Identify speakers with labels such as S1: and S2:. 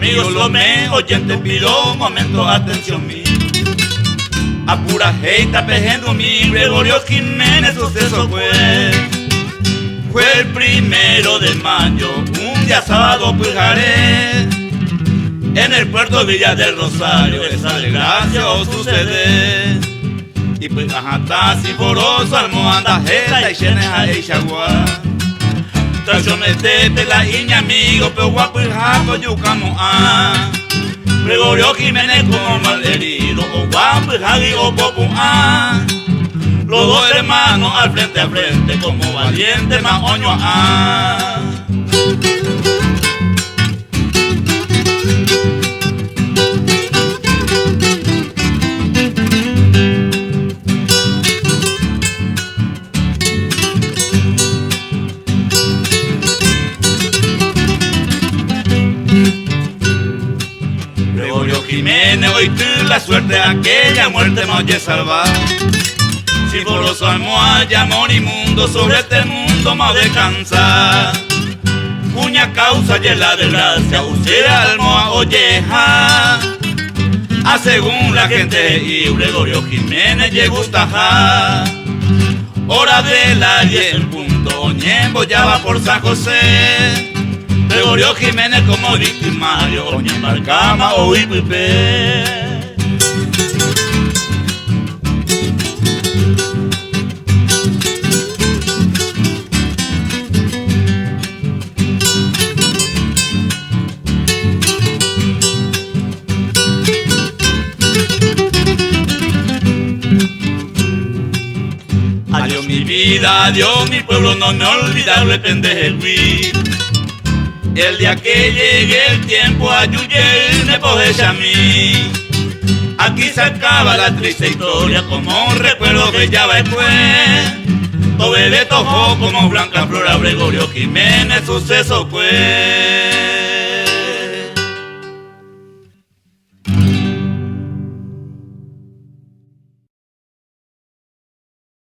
S1: amigos, lo me oyente pido momento atención mi. A pura heita pejendo mi Gregorio Jiménez suceso fue el 1 de mayo, un día sábado pujaré en el puerto Villa del Rosario, esa desgracia o sucede. Y pues ajá, si foroso almohada jeta y chenes a Eixagua. Tracciones de la iña amigo, pero guapo y jaco yucamo a. Gregorio Jiménez como mal herido, o guapo y jagui o popu a. Los dos hermanos al frente como valiente maoño a. Gregorio Jiménez, hoy tú la suerte aquella muerte me oye salvar. Si por los almohadas amor inmundo sobre este mundo me descansar. Cuña causa y la desgracia, usted almohada olleja. A según la gente y Gregorio Jiménez llegó gustaja. Hora de la 10 en punto, Oñembo ya va por San José. Gregorio Jiménez como victimario, Oñembo al cama o Ipipe. Adiós mi vida, adiós mi pueblo, no me olvidaré pendeje. El día que llegue el tiempo a Yuyel me coge a mí. Aquí se acaba la triste historia como un recuerdo que ya va después. Todo bebé tojó como Blanca Flora, Gregorio Jiménez suceso pues.